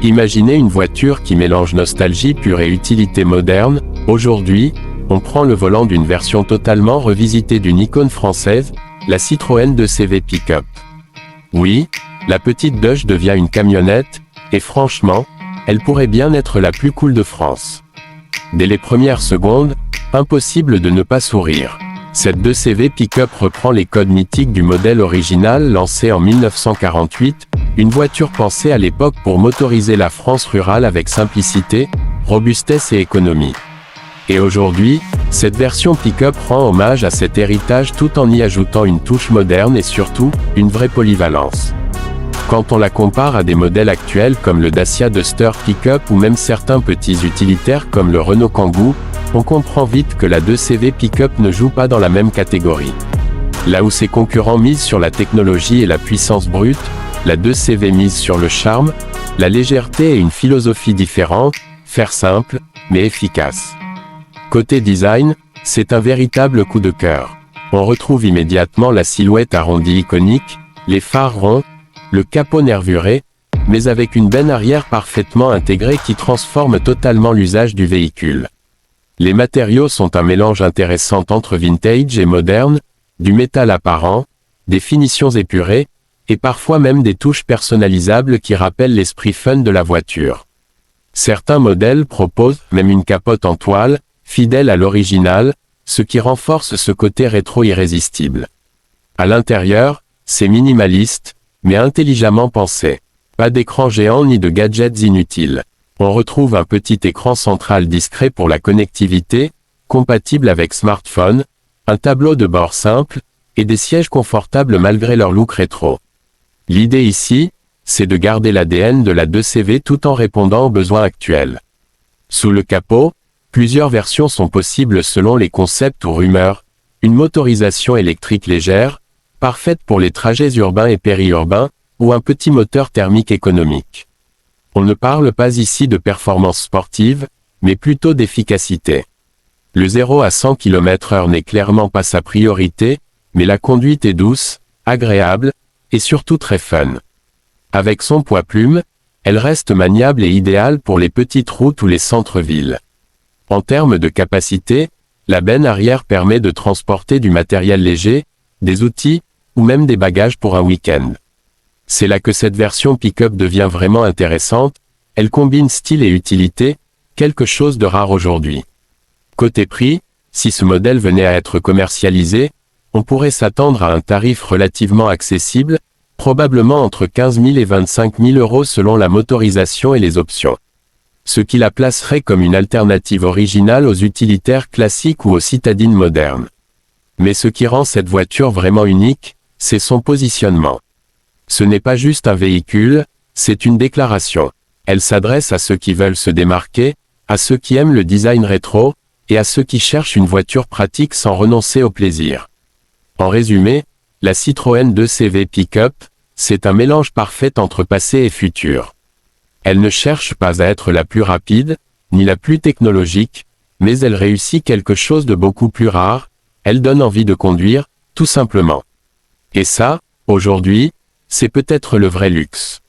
Imaginez une voiture qui mélange nostalgie pure et utilité moderne. Aujourd'hui, on prend le volant d'une version totalement revisitée d'une icône française, la Citroën 2CV Pick-up. Oui, la petite Dodge devient une camionnette, et franchement, elle pourrait bien être la plus cool de France. Dès les premières secondes, impossible de ne pas sourire. Cette 2CV Pick-up reprend les codes mythiques du modèle original lancé en 1948, une voiture pensée à l'époque pour motoriser la France rurale avec simplicité, robustesse et économie. Et aujourd'hui, cette version pick-up rend hommage à cet héritage tout en y ajoutant une touche moderne et surtout, une vraie polyvalence. Quand on la compare à des modèles actuels comme le Dacia Duster Pick-up ou même certains petits utilitaires comme le Renault Kangoo, on comprend vite que la 2CV Pick-up ne joue pas dans la même catégorie. Là où ses concurrents misent sur la technologie et la puissance brute, la 2CV mise sur le charme, la légèreté et une philosophie différente, faire simple, mais efficace. Côté design, c'est un véritable coup de cœur. On retrouve immédiatement la silhouette arrondie iconique, les phares ronds, le capot nervuré, mais avec une benne arrière parfaitement intégrée qui transforme totalement l'usage du véhicule. Les matériaux sont un mélange intéressant entre vintage et moderne, du métal apparent, des finitions épurées, et parfois même des touches personnalisables qui rappellent l'esprit fun de la voiture. Certains modèles proposent même une capote en toile, fidèle à l'original, ce qui renforce ce côté rétro irrésistible. À l'intérieur, c'est minimaliste, mais intelligemment pensé. Pas d'écran géant ni de gadgets inutiles. On retrouve un petit écran central discret pour la connectivité, compatible avec smartphone, un tableau de bord simple, et des sièges confortables malgré leur look rétro. L'idée ici, c'est de garder l'ADN de la 2CV tout en répondant aux besoins actuels. Sous le capot, plusieurs versions sont possibles selon les concepts ou rumeurs. Une motorisation électrique légère, parfaite pour les trajets urbains et périurbains, ou un petit moteur thermique économique. On ne parle pas ici de performance sportive, mais plutôt d'efficacité. Le 0 à 100 km/h n'est clairement pas sa priorité, mais la conduite est douce, agréable, et surtout très fun. Avec son poids-plume, elle reste maniable et idéale pour les petites routes ou les centres-villes. En termes de capacité, la benne arrière permet de transporter du matériel léger, des outils, ou même des bagages pour un week-end. C'est là que cette version pick-up devient vraiment intéressante, elle combine style et utilité, quelque chose de rare aujourd'hui. Côté prix, si ce modèle venait à être commercialisé, on pourrait s'attendre à un tarif relativement accessible, probablement entre 15 000 et 25 000 euros selon la motorisation et les options. Ce qui la placerait comme une alternative originale aux utilitaires classiques ou aux citadines modernes. Mais ce qui rend cette voiture vraiment unique, c'est son positionnement. Ce n'est pas juste un véhicule, c'est une déclaration. Elle s'adresse à ceux qui veulent se démarquer, à ceux qui aiment le design rétro, et à ceux qui cherchent une voiture pratique sans renoncer au plaisir. En résumé, la Citroën 2CV Pick-up, c'est un mélange parfait entre passé et futur. Elle ne cherche pas à être la plus rapide, ni la plus technologique, mais elle réussit quelque chose de beaucoup plus rare, elle donne envie de conduire, tout simplement. Et ça, aujourd'hui, c'est peut-être le vrai luxe.